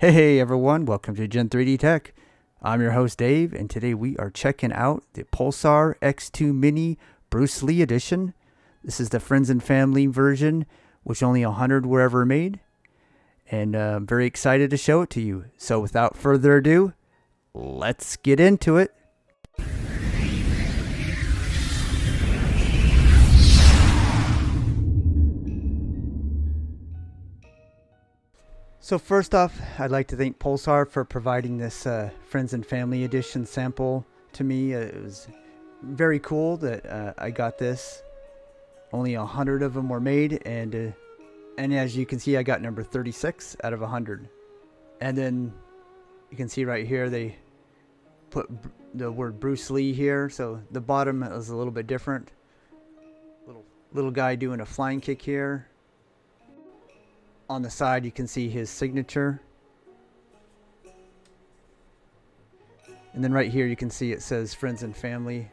Hey everyone, welcome to Gen 3D Tech. I'm your host Dave, and today we are checking out the Pulsar X2 Mini Bruce Lee Edition. This is the friends and family version, which only 100 were ever made, and I'm very excited to show it to you. So without further ado, let's get into it. So first off, I'd like to thank Pulsar for providing this Friends and Family Edition sample to me. It was very cool that I got this. Only 100 of them were made, and as you can see, I got number 36 out of 100. And then you can see right here, they put the word Bruce Lee here, so the bottom is a little bit different. Little guy doing a flying kick here. On the side, you can see his signature. And then right here, you can see it says Friends and Family.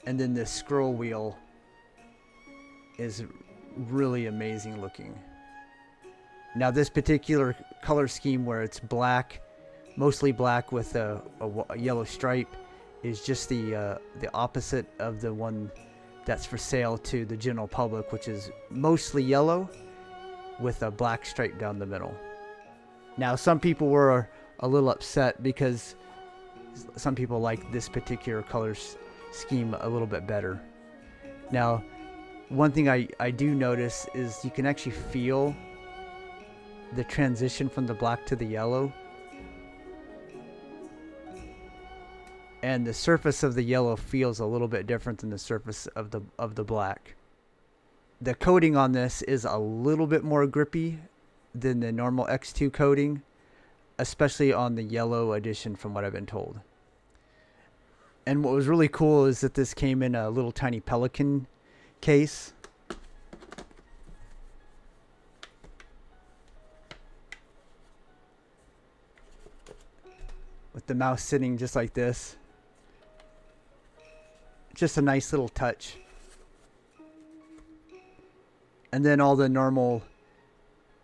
And then this scroll wheel is really amazing looking. Now this particular color scheme where it's black, mostly black with a yellow stripe, is just the opposite of the one that's for sale to the general public, which is mostly yellow with a black stripe down the middle. Now some people were a little upset because some people like this particular color scheme a little bit better. Now one thing I do notice is you can actually feel the transition from the black to the yellow, and the surface of the yellow feels a little bit different than the surface of the black. The coating on this is a little bit more grippy than the normal X2 coating, especially on the yellow edition from what I've been told. And what was really cool is that this came in a little tiny Pelican case. With the mouse sitting just like this. Just a nice little touch. And then all the normal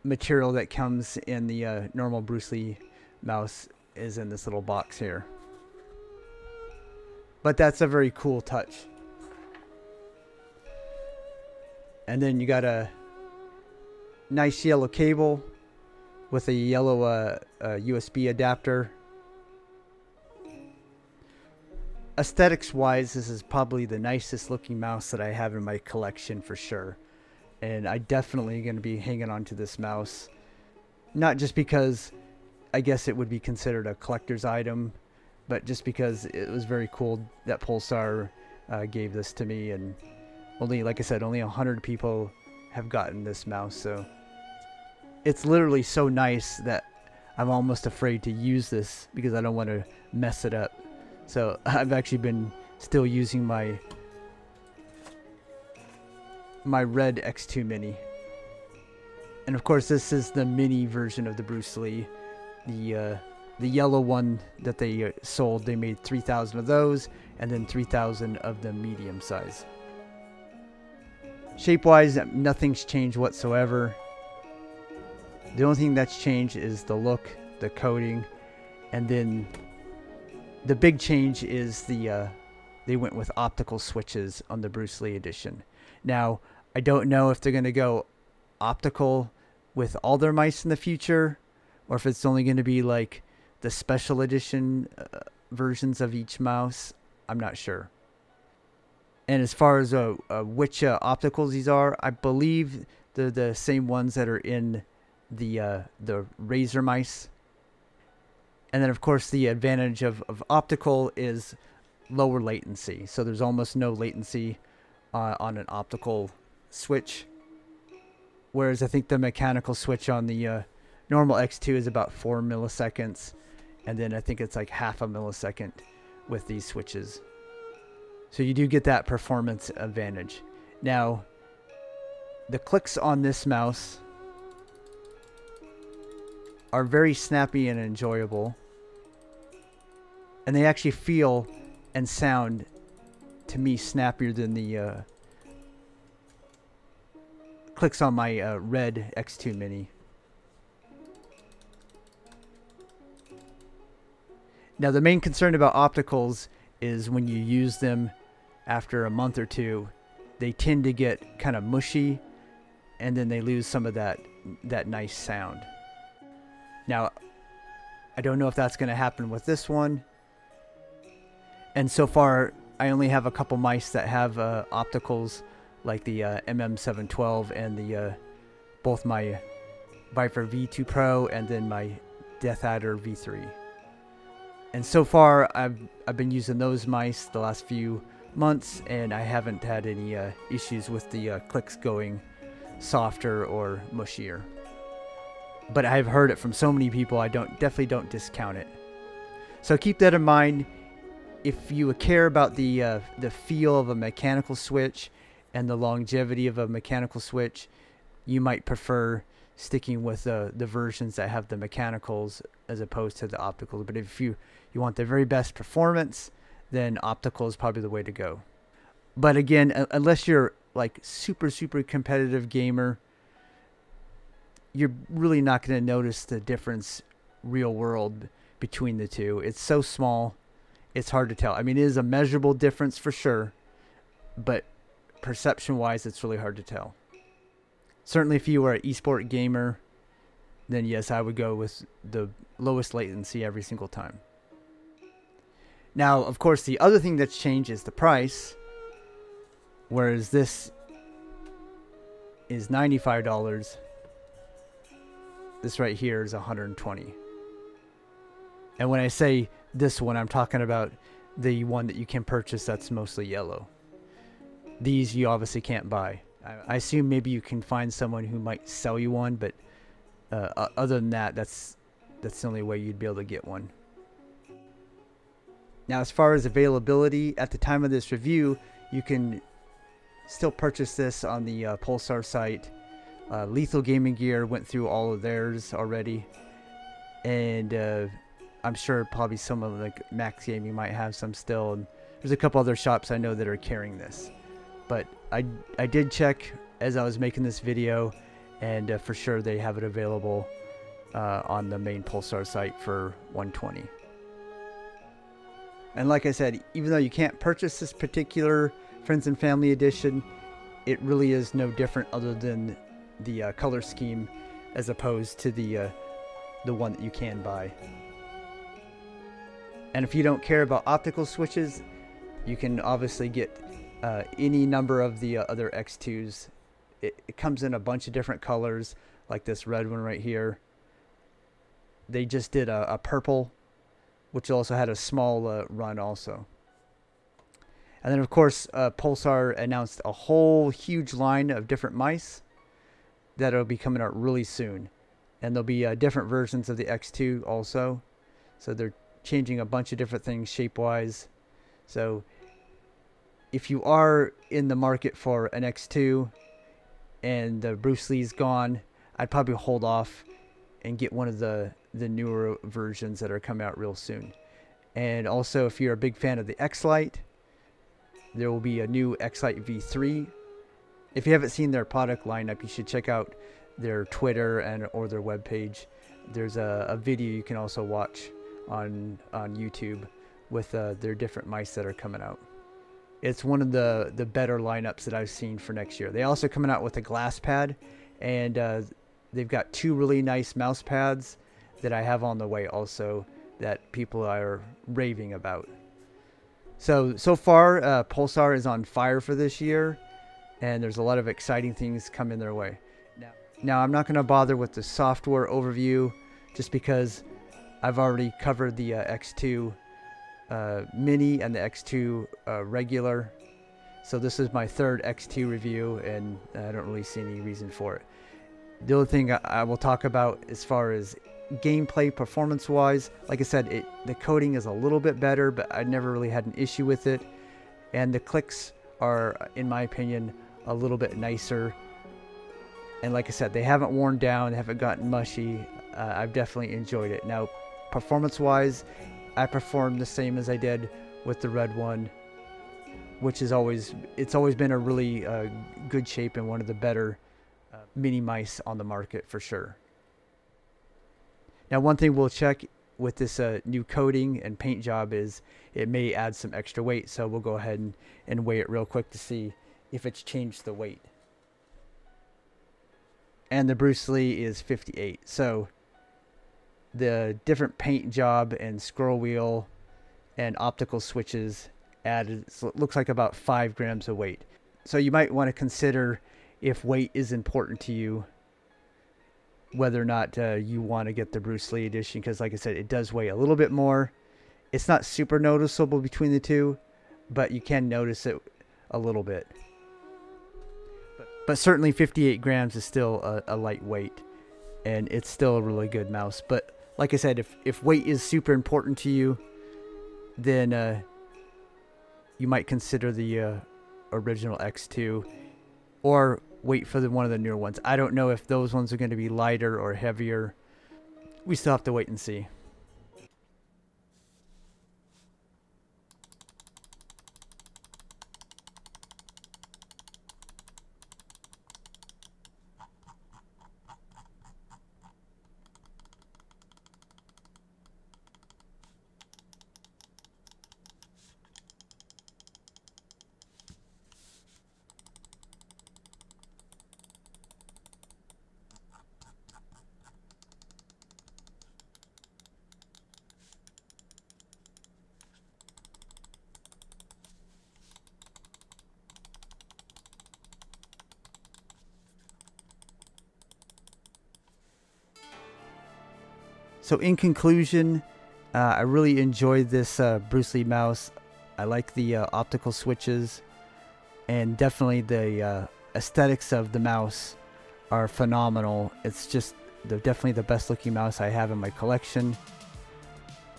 material that comes in the normal Bruce Lee mouse is in this little box here. But that's a very cool touch. And then you got a nice yellow cable with a yellow USB adapter. Aesthetics wise, this is probably the nicest looking mouse that I have in my collection for sure. And I definitely going to be hanging on to this mouse. Not just because I guess it would be considered a collector's item, but just because it was very cool that Pulsar gave this to me. And only, like I said, only 100 people have gotten this mouse. So it's literally so nice that I'm almost afraid to use this because I don't want to mess it up. So I've actually been still using my red X2 Mini. And of course this is the mini version of the Bruce Lee. The yellow one that they sold, they made 3,000 of those, and then 3,000 of the medium size. Shape wise, nothing's changed whatsoever. The only thing that's changed is the look, the coating, and then the big change is they went with optical switches on the Bruce Lee edition. Now, I don't know if they're going to go optical with all their mice in the future, or if it's only going to be like the special edition versions of each mouse. I'm not sure. And as far as which opticals these are, I believe they're the same ones that are in the Razor mice. And then, of course, the advantage of optical is lower latency. So there's almost no latency on an optical switch, whereas I think the mechanical switch on the normal X2 is about 4 milliseconds, and then I think it's like half a millisecond with these switches. So you do get that performance advantage. Now, the clicks on this mouse are very snappy and enjoyable, and they actually feel and sound to me snappier than the clicks on my red X2 Mini. Now, the main concern about opticals is when you use them after a month or two, they tend to get kind of mushy, and then they lose some of that nice sound. Now, I don't know if that's going to happen with this one. And so far, I only have a couple mice that have opticals, like the MM712 and the both my Viper V2 Pro and then my Death Adder V3. And so far, I've been using those mice the last few months, and I haven't had any issues with the clicks going softer or mushier. But I've heard it from so many people, I definitely don't discount it. So keep that in mind. If you care about the feel of a mechanical switch and the longevity of a mechanical switch, you might prefer sticking with the versions that have the mechanicals as opposed to the opticals. But if you want the very best performance, then optical is probably the way to go. But again, unless you're like super competitive gamer, you're really not going to notice the difference real world between the two. It's so small, it's hard to tell. I mean, it is a measurable difference for sure, but perception wise, it's really hard to tell. Certainly if you are an esport gamer, then yes, I would go with the lowest latency every single time. Now, of course, the other thing that's changed is the price, whereas this is $95. This right here is $120. And when I say this one, I'm talking about the one that you can purchase that's mostly yellow. These you obviously can't buy. I assume maybe you can find someone who might sell you one, but other than that, that's the only way you'd be able to get one. Now, as far as availability, at the time of this review, you can still purchase this on the Pulsar site. Lethal Gaming Gear went through all of theirs already, and I'm sure probably some of like Max Gaming might have some still, and there's a couple other shops I know that are carrying this. But I did check as I was making this video, and for sure they have it available on the main Pulsar site for $120. And like I said, even though you can't purchase this particular Friends and Family Edition, it really is no different other than the color scheme as opposed to the one that you can buy. And if you don't care about optical switches, you can obviously get any number of the other X2s. It comes in a bunch of different colors, like this red one right here. They just did a purple, which also had a small run also. And then of course Pulsar announced a whole huge line of different mice that'll be coming out really soon, and there'll be different versions of the X2 also, so they're changing a bunch of different things shape wise. So if you are in the market for an X2 and the Bruce Lee's gone, I'd probably hold off and get one of the newer versions that are coming out real soon. And also, if you're a big fan of the X-Lite, there will be a new X-Lite V3. If you haven't seen their product lineup, you should check out their Twitter or their webpage. There's a video you can also watch on YouTube with their different mice that are coming out. It's one of the better lineups that I've seen for next year. They also coming out with a glass pad, and they've got two really nice mouse pads that I have on the way also that people are raving about. So far, Pulsar is on fire for this year, and there's a lot of exciting things coming their way. Now I'm not going to bother with the software overview just because I've already covered the X2 Mini and the X2 regular. So this is my third X2 review, and I don't really see any reason for it. The other thing I will talk about as far as gameplay performance wise, like I said, the coding is a little bit better, but I never really had an issue with it, and the clicks are, in my opinion, a little bit nicer. And like I said, they haven't worn down, they haven't gotten mushy. I've definitely enjoyed it. Now, performance wise, I performed the same as I did with the red one, which is it's always been a really good shape and one of the better mini mice on the market for sure. Now, one thing we'll check with this new coating and paint job is it may add some extra weight. So we'll go ahead and weigh it real quick to see if it's changed the weight. And the Bruce Lee is 58. So the different paint job and scroll wheel and optical switches added, so it looks like about 5 grams of weight. So you might want to consider if weight is important to you, whether or not you want to get the Bruce Lee edition, because like I said, it does weigh a little bit more. It's not super noticeable between the two, but you can notice it a little bit. But certainly 58 grams is still a lightweight, and it's still a really good mouse. But like I said, if weight is super important to you, then you might consider the original X2, or wait for one of the newer ones. I don't know if those ones are going to be lighter or heavier. We still have to wait and see. So in conclusion, I really enjoyed this Bruce Lee mouse. I like the optical switches, and definitely the aesthetics of the mouse are phenomenal. It's just definitely the best looking mouse I have in my collection.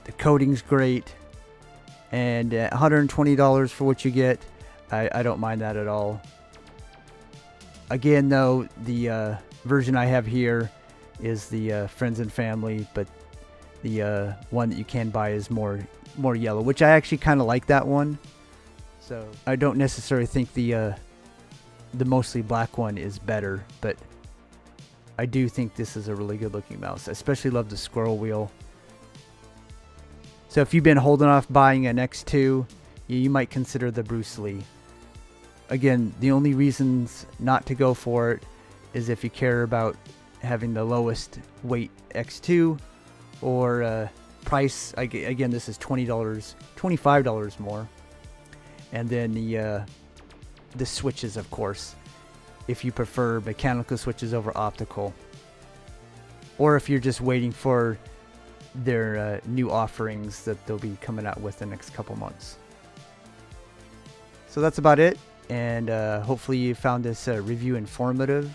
The coating's great, and $120 for what you get, I don't mind that at all. Again though, the version I have here is the friends and family, but the one that you can buy is more yellow, which I actually kind of like that one. So I don't necessarily think the mostly black one is better, but I do think this is a really good looking mouse. I especially love the scroll wheel. So if you've been holding off buying an X2, you might consider the Bruce Lee. Again, the only reasons not to go for it is if you care about having the lowest weight X2, or price. Again, this is $20, $25 more. And then the switches, of course, if you prefer mechanical switches over optical, or if you're just waiting for their new offerings that they'll be coming out with the next couple months. So that's about it, and hopefully you found this review informative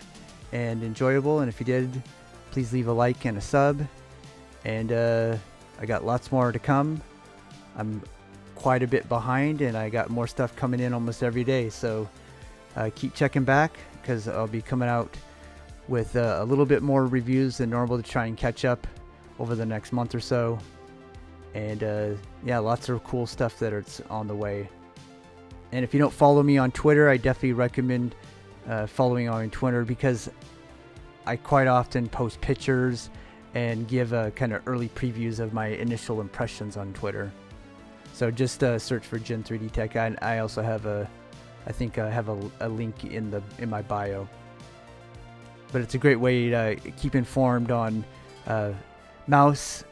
and enjoyable, and if you did, please leave a like and a sub. And I got lots more to come. I'm quite a bit behind, and I got more stuff coming in almost every day, so keep checking back, because I'll be coming out with a little bit more reviews than normal to try and catch up over the next month or so. And yeah, lots of cool stuff that's on the way. And if you don't follow me on Twitter, I definitely recommend following on Twitter, because I quite often post pictures and give kind of early previews of my initial impressions on Twitter. So just search for Gen 3D Tech. I also have I think I have a link in my bio. But it's a great way to keep informed on mouse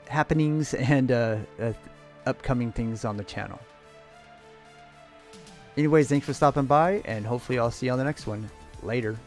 happenings and upcoming things on the channel. Anyways, thanks for stopping by, and hopefully I'll see you on the next one. Later.